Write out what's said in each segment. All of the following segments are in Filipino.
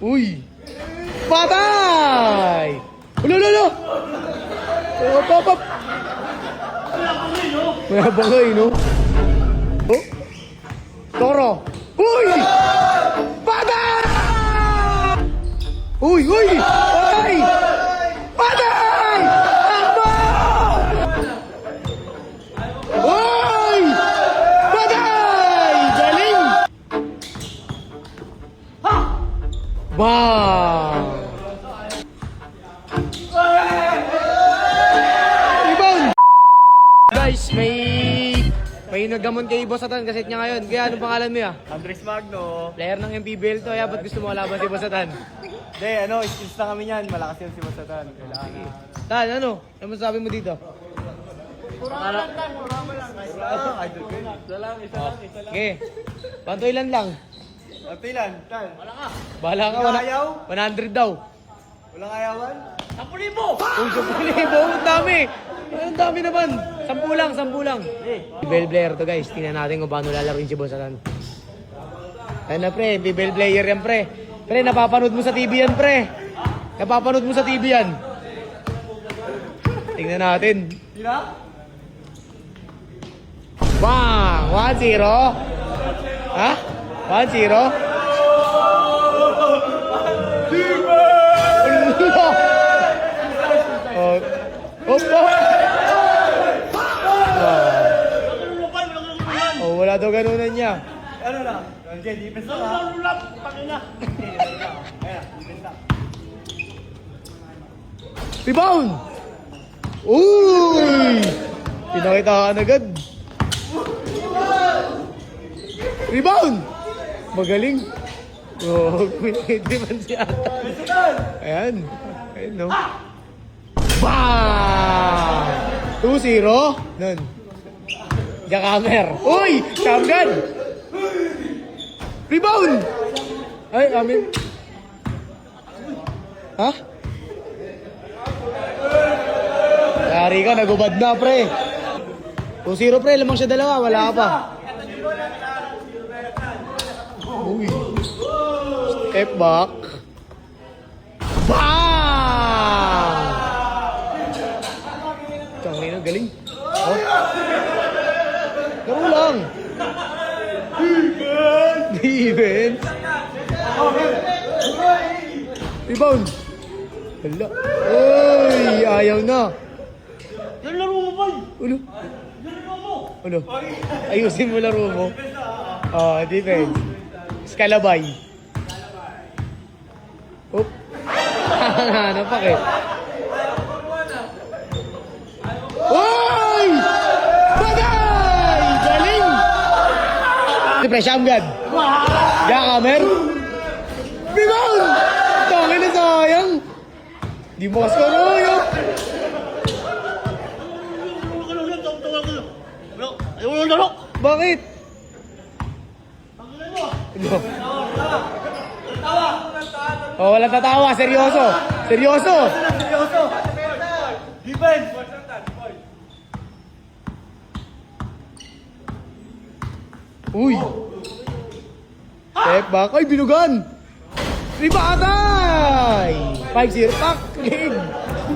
Uy! Patay! Ulo, ulo, ulo! Pop, pop, pop! May bangay, no? Oh? Toro! Uy! Patay! Uy, uy! Patay! Patay! Takbo! Uy! Patay! Galing! Bang! Rebound! Guys, may nagamon kay Boss Atan kasi niya ngayon. Kaya anong pangalan mo ya? Andres Magno. Player ng MPBL to. Kaya ba't gusto mo kalaban si Boss Atan? Hindi, skills na kami yan. Malakas yan si Masatan. Kailangan na. Tan, ano? Ano masasabi mo dito? Pura lang. Idol ko yun. Isa lang. Okay. Pantoilan lang. Ilan? Tal. Bahala ka. Walang ayaw? 100 daw. Walang ayawan? 10,000! Uy, 10,000! Ang dami! Ang dami naman! 10 lang. Bell player to guys. Tingnan natin kung paano lalaroin si Boss Atan. Ano na pre, bell player yan pre. Pre, napapanood mo sa TV yan pre. Napapanood mo sa TV yan. Tingnan natin. Sina? Bang! 1-0. Ha? 1-0? Oh. Oh, wala daw ganunan niya. Ano lang? Okay, defense lang ha? Lulap! Pangina! Ayan, defense lang. Rebound! Uy! Pinakitaan agad. Rebound! Magaling. Oh, hindi man si Ata. Ayan. Ayan, no? Bang! 2-0. Nun. Jakamer. Uy! Shotgun! Rebound! Ay, amin. Ha? Yari ka, nagubad na, pre. 2-0, pre. Lamang siya dalawa. Wala ka pa. Uy. Step back. Bang! Tangina, galing. Oh. Laro lang. Defense. Rebound. Hala. Uy, ayaw na. Yan laro mo, boy! Ulo. Ulo. Ayusin mo laro mo. Defense. Skalabay. Oop. Napak eh. Uy! Bagay! Galing! Siyempre, Shamgad. Jakamer. Rebound! Tangin na sayang. Di mo kas karoyo. Bakit? Ano? Oh, walang tatawa. Seryoso. Seryoso. Defense! Uy! Step back. Ay, binugan! Ribatay! 5-0 pack. Lead.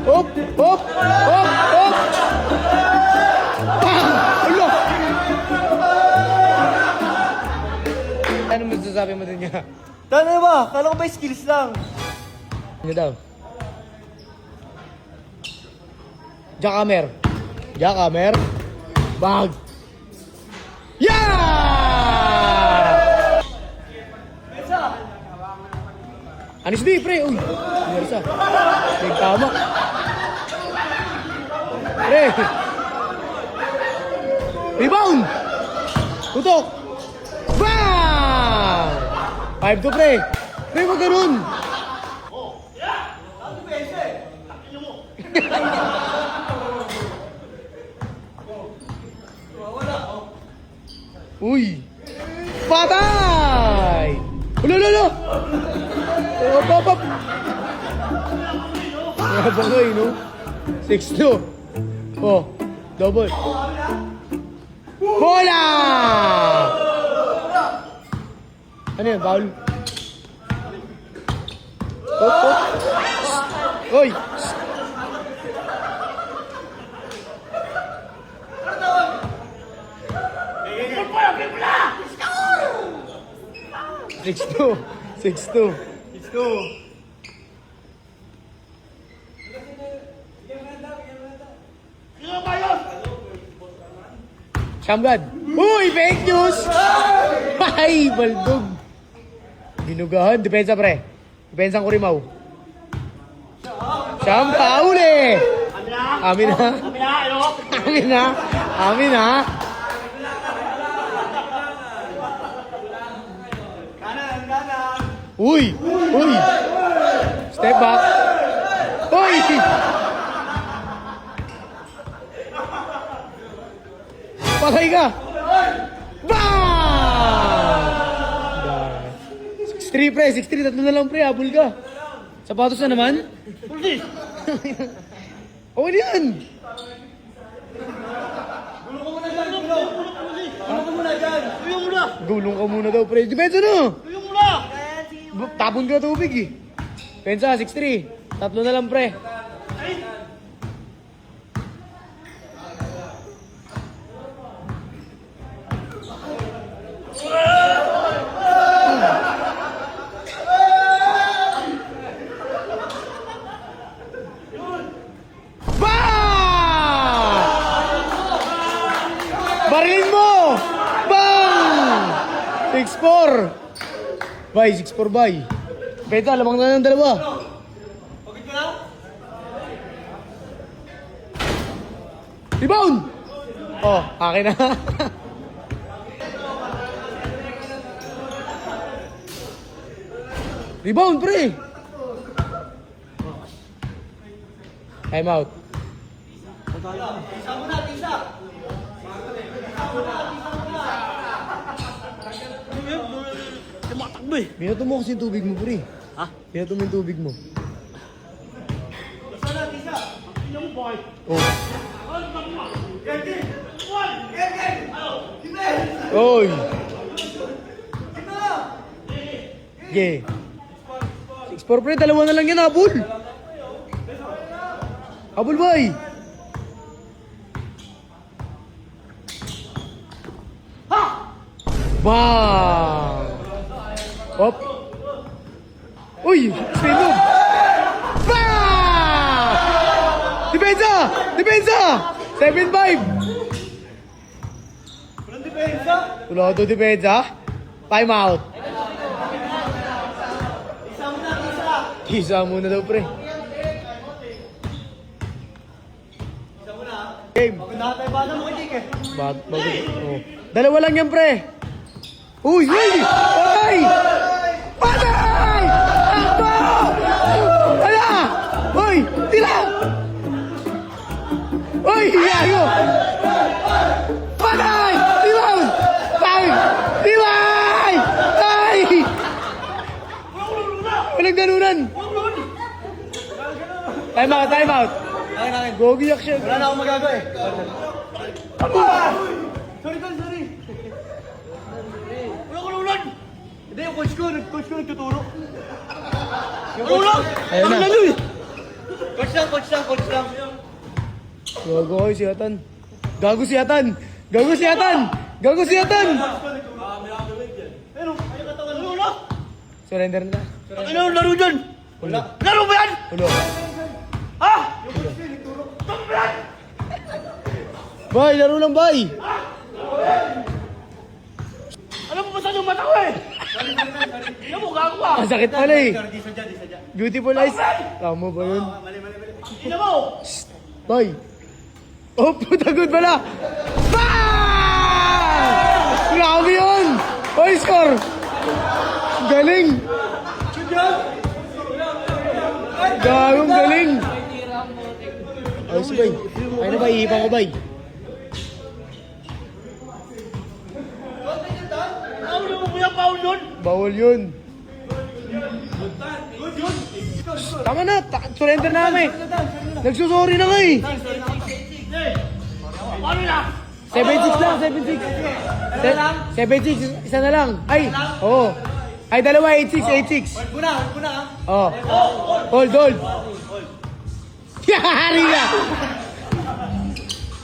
Hop! Hop! Hop! Hop! Bang! Alo! Ano masasabi mo din niya? Tana ba? Kala ko ba skills lang? Ano daw? Jakamer. Jakamer. Bag. Yeah! Anis di, pre. Uy. Nersa. Nagtama. Pre. Rebound. Tutok. Bang! 5 to pre. Pre, wag ganun. Uy! Patay! Ulo, ulo, ulo! Hop, hop, hop! Nabangay, no? 6-2. Oh, double. Bola! Ano yan, foul? Hop, hop. Hoy! Six two. 6-2. Let's go. Shamgad. Uy, fake news! Ay, baldog. Binugahan. Depensa, pre. Depensa ko rimaw. Shamgad, uli! Amin na. Amin na. Amin na. Kanan. Uy! Uy! Step back. Uy! Patay ka! Bang! 6-3 pre, 6-3, tatlo na lang pre, habol ka. Sapatos na naman? Oo yan! Gulong ka muna daw pre, depensa na! Tapon ka tubig eh. Pensa, 6-3, tatlo na lang pre. Barilin mo! Bang! 6-4! Bay, 6-4 bay. Beta, lamang na ng dalawa. Rebound! Oh, akin na. Rebound, pre! Time out. Tumatakbo eh. Binato mo kasi yung tubig mo, pre. Ha? Binato mo yung tubig mo. Oh. Oy! Okay. 6-4 pre, dalawa na lang yan, habol. Habol, bay. Bang! Hop! Uy! Spin move! Bang! Depensa! Depensa! 7-5! Walang depensa. Wala ito depensa. Time out. Isa muna daw, pre. Game. Pinatay ba na mo kay Jake eh? Oh. Dalawa lang yan, pre. Uy! Uy! Patay! Patay! Takbo! Ala! Uy! Tila! Uy! Yayo! Patay! Tibaw! Time! Tibay! Ay! Walang ganunan! Time out! Time out! Akin. Gogi action! Wala na akong magagawa eh. Sorry. Wala ko lulan. Hindi, yung coach ko nagtuturo. Yung coach. Ayun na. Coach lang. Gago ko si Atan. Gago si Atan! Gago si Atan! Gago si Atan! Pero, ayaw katawan mo. Wala. Surrender na. Ano yung laro dyan? Wala. Laro ba yan? Ulo. Ha? Yung coach ko nagturo. Laro ba yan? Bay, laro lang bay! Alam mo ba saan yung mata ko eh? Alam mo, gago ka. Ang sakit pala eh. Di sadya. Beautiful eyes. Tama ba yun? Mali. Ina mo! Bay! Oh, puta good pala! Bang! Grabe yun! Oy, score! Galing! Gagong galing! Ayos, bay. Ay na ba, ihipan ko, bay. Ano mo kuya Paul yun? Bawal yun. Tama na, surrender na kami. Nagsusorry na nga eh. Paano na? 7-6 lang, 7-6. 7-6, isa na lang. Ay, oo. Ay, dalawa, 8-6. Hold muna ha. Oh. Hold. Yari na!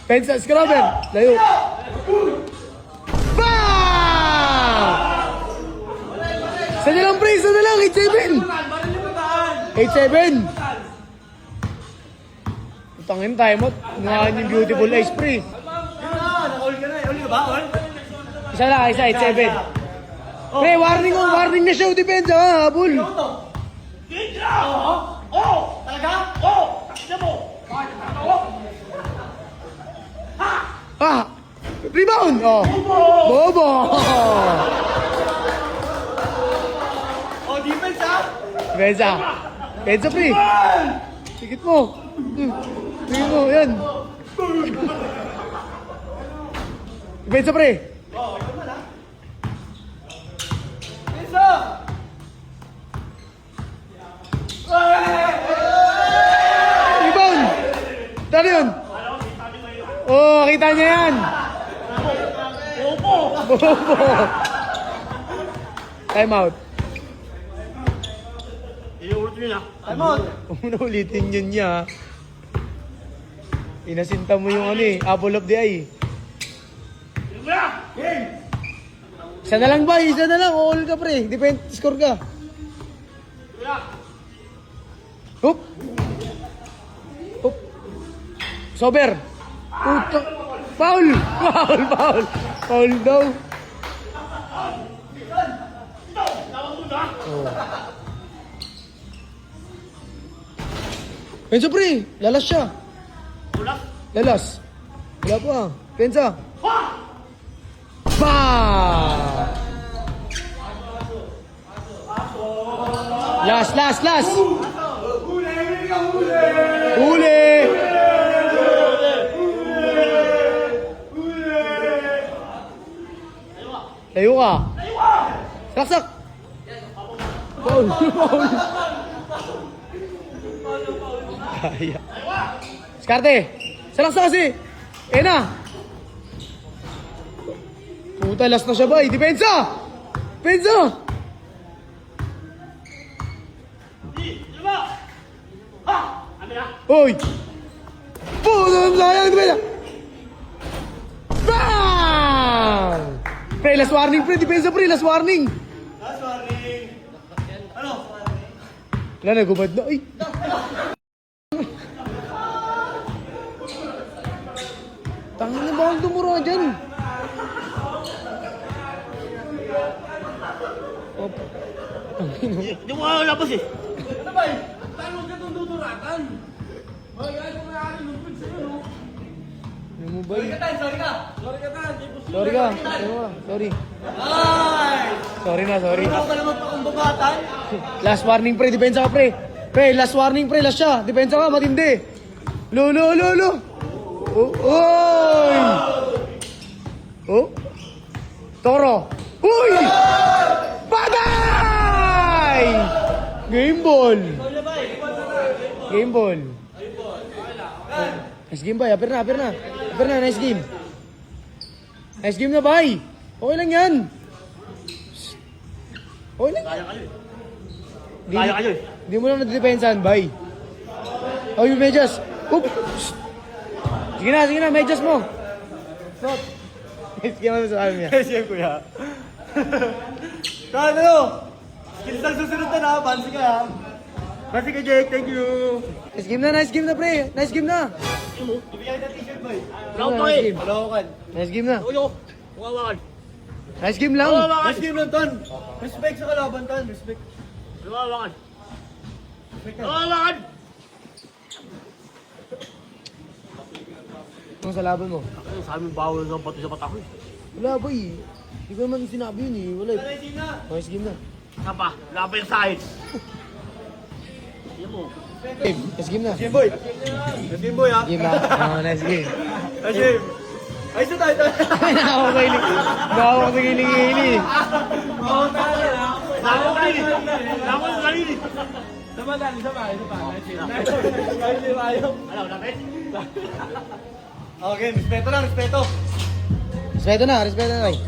Pensa, scrubber. Layo. Bang! Isa na lang, pre. Isa na lang. 8-7. Tangin tayo mo. Ngayon yung beautiful eyes, pre. Naka-hold ka na eh. Hold ka ba? Hold? Isa lang, 8-7. Pre, warning na siya. Depensa ha, habol. Talaga? Ah! Rebound! Oh! Bobo! Defense ha? Pensa, pre. Sikit mo. Sikit mo, yan. Pensa, pre. Isa! Rebound! Tara yun. Oh, kita niya yan. Bobo! Time out. Time out! Huwag mo na ulitin yun niya. Inasinta mo yung apple of the eye. Isa na lang ba? Isa na lang. All ka, pre. Score ka. Hoop! Hoop! Sober! Puto! Foul! Foul daw. Oh. Pensa, pre! Lalas siya. Lalas. Wala pa. Pensa. Bang! Last! Huli! Layo ka. Saksak! Foul! Kaya. Skarte! Salaksak kasi! Na! Puta, last na siya ba? Depensa! Oy! Puta, sayang! Depensa! Bang! Pre, last warning, pre! Depensa, pre! Last warning! Last warning! Ano? Wala, nagubad na. Ay! Tangin na ba ang tumura dyan? Hindi mo kaya labas eh. Ano ba eh? Ano mo ba yun? Sorry ka. Sorry. Ay! Sorry. Ikaw ka naman pakumbabatan. Last warning, pre. Depensa ka, pre. Pre, last warning, pre. Last siya. Depensa ka, matindi. Lo. Oh, oy! Oh? Toro. Uy! Patay! Game ball. Nice game, bay. Apir na. Nice game. Nice game na, bay. Okay lang yan. Okay lang. Kaya kayo eh. Hindi mo lang nadidepensahan, bay. Oh, yung medyas. Oop! Sige na, medyas mo. Not. Nice game mo sa amin yan. Yes, yan kuya. Ano? Skills ang susunod na ha. Bansi ka ha. Bansi ka, Jake. Thank you. Nice game na, pre. Nice game na. Ibigay na t-shirt boy. Nice game. Palawakan. Nice game na. Uyo. Wawakan. Nice game lang. Nice game lang, Ton. Respect sa kalaban, Ton. Respect. Wawakan. Wawakan. Ano sa laban mo? Ay, sa amin bawal ng bato sa patako eh. Wala, boy. Hindi ko naman sinabi yun eh. Wala. Nice game na. Sapa, laban yung sahid. Yan mo. Nice game na. Game boy. Nice game boy ha. Game na. Nice game. Nice game. Ayos na tayo. Bawa ko sa giling-hili. Laban sa kanili. Sama. Ano, lapit? Okay, respeto lang, respeto. Respeto na, bay.